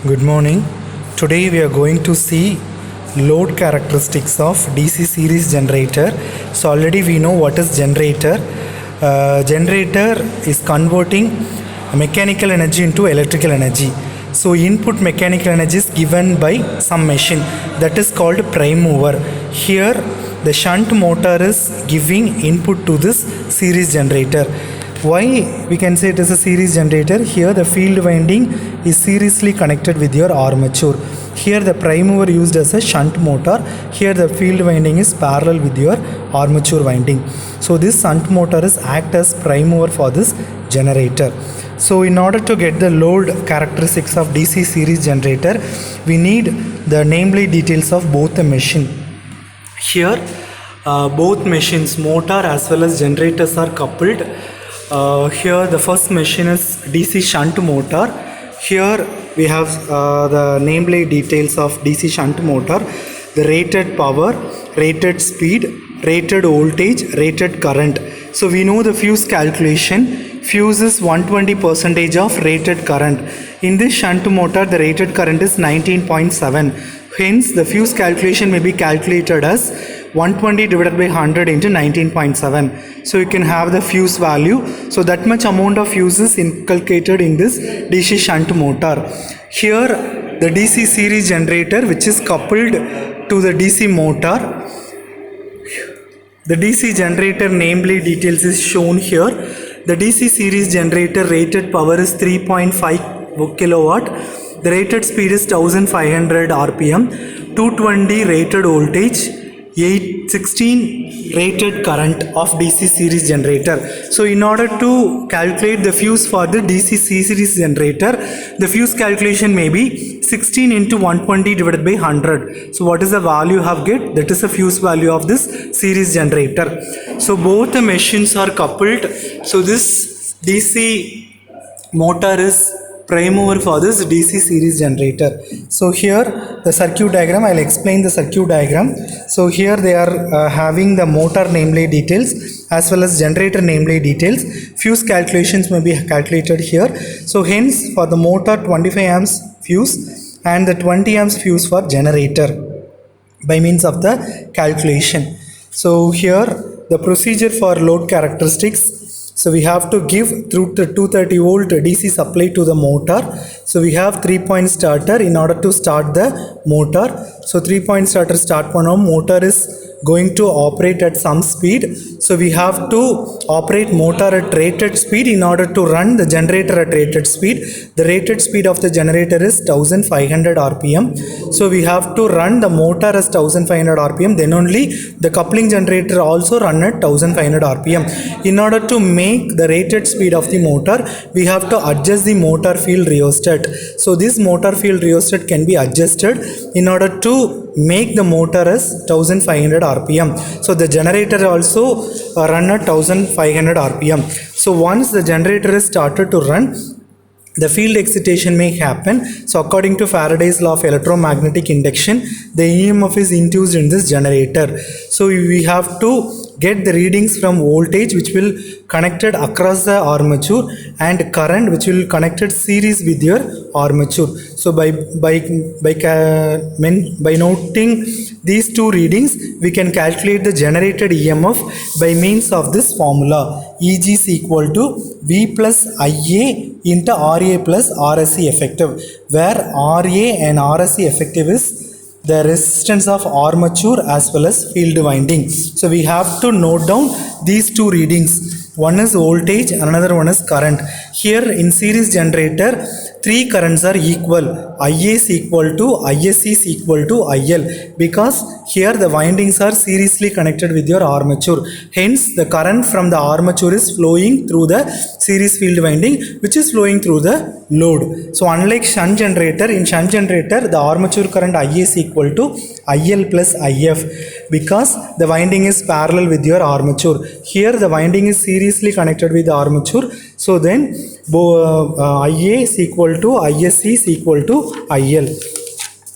Good morning. Today we are going to see load characteristics of DC series generator. So already we know what is generator. Generator is converting mechanical energy into electrical energy. So input mechanical energy is given by some machine that is called prime mover. Here the shunt motor is giving input to this series generator. Why we can say it is a series generator? Here the field winding is seriously connected with your armature. Here the prime mover used as a shunt motor. Here the field winding is parallel with your armature winding. So this shunt motor is act as prime mover for this generator. So in order to get the load characteristics of DC series generator, we need the nameplate details of both the machine. Here both machines, motor as well as generators, are coupled. Here the first machine is DC shunt motor. Here we have the nameplate details of DC shunt motor, the rated power, rated speed, rated voltage, rated current. So we know the fuse calculation. Fuse is 120% of rated current. In this shunt motor the rated current is 19.7. Hence the fuse calculation may be calculated as 120 divided by 100 into 19.7. So you can have the fuse value. So that much amount of fuse is inculcated in this DC shunt motor. Here the DC series generator, which is coupled to the DC motor. The DC generator nameplate details is shown here. The DC series generator rated power is 3.5 kilowatt. The rated speed is 1500 rpm, 220 rated voltage, 816 rated current of DC series generator. So in order to calculate the fuse for the DC series generator, the fuse calculation may be 16 into 120 divided by 100. So what is the value you have get? That is the fuse value of this series generator. So both the machines are coupled. So this DC motor is prime mover for this DC series generator. So here the circuit diagram, I'll explain the circuit diagram. So here they are having the motor nameplate details as well as generator nameplate details. Fuse calculations may be calculated here. So hence for the motor 25 amps fuse and the 20 amps fuse for generator by means of the calculation. So here the procedure for load characteristics. So we have to give through the 230 volt DC supply to the motor. So we have 3-point starter in order to start the motor. So 3-point starter start panel, motor is going to operate at some speed. So we have to operate motor at rated speed in order to run the generator at rated speed. The rated speed of the generator is 1500 rpm. So we have to run the motor as 1500 rpm. Then only the coupling generator also run at 1500 rpm. In order to make the rated speed of the motor, we have to adjust the motor field rheostat. So this motor field rheostat can be adjusted in order to make the motor as 1500 rpm. So the generator also run at 1500 rpm. So once the generator is started to run, the field excitation may happen. So according to Faraday's law of electromagnetic induction, the EMF is induced in this generator. So we have to get the readings from voltage which will connected across the armature and current which will connected series with your armature. So by noting these two readings, we can calculate the generated EMF by means of this formula. EG is equal to V plus IA into RA plus RSC effective, where RA and RSC effective is the resistance of armature as well as field winding. So we have to note down these two readings. One is voltage, another one is current. Here in series generator, three currents are equal. IA is equal to ISC is equal to IL, because here the windings are seriously connected with your armature. Hence the current from the armature is flowing through the series field winding, which is flowing through the load. So unlike shunt generator, in shunt generator the armature current IA is equal to IL plus IF, because the winding is parallel with your armature. Here the winding is seriously connected with the armature. So then IA is equal to ISC is equal to IL.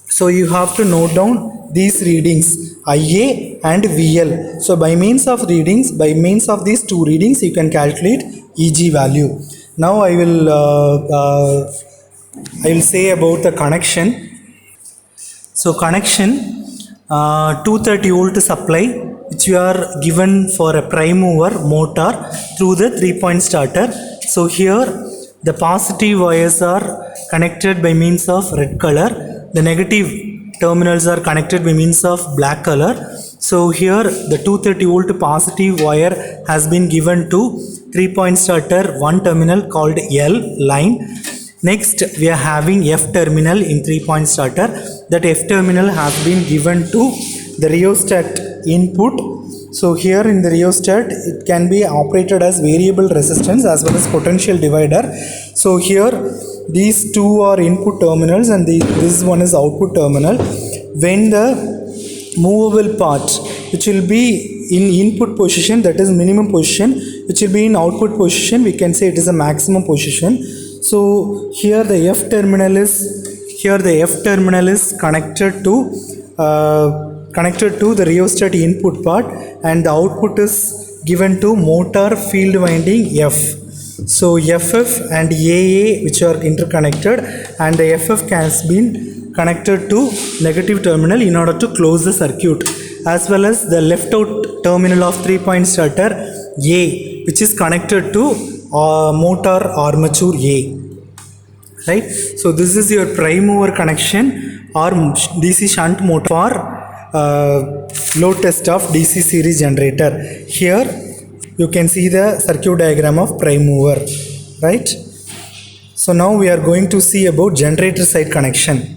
So you have to note down these readings, IA and VL. So by means of these two readings, you can calculate EG value. Now I will I will say about the connection. So connection, 230 volt supply which you are given for a prime mover motor through the 3-point starter. So here the positive wires are connected by means of red color, the negative terminals are connected by means of black color. So here the 230 volt positive wire has been given to 3-point starter one terminal called L line. Next we are having F terminal in 3-point starter. That F terminal has been given to the rheostat input. So here in the rheostat it can be operated as variable resistance as well as potential divider. So here these two are input terminals and this one is output terminal. When the movable part which will be in input position, that is minimum position, which will be in output position, we can say it is a maximum position. So here the F terminal is connected to the rheostat input part, and the output is given to motor field winding F. So FF and AA which are interconnected, and the FF has been connected to negative terminal in order to close the circuit, as well as the left out terminal of 3-point starter A which is connected to motor armature A. Right, so this is your prime mover connection or DC shunt motor for load test of DC series generator. Here you can see the circuit diagram of prime mover, right? So now we are going to see about generator side connection.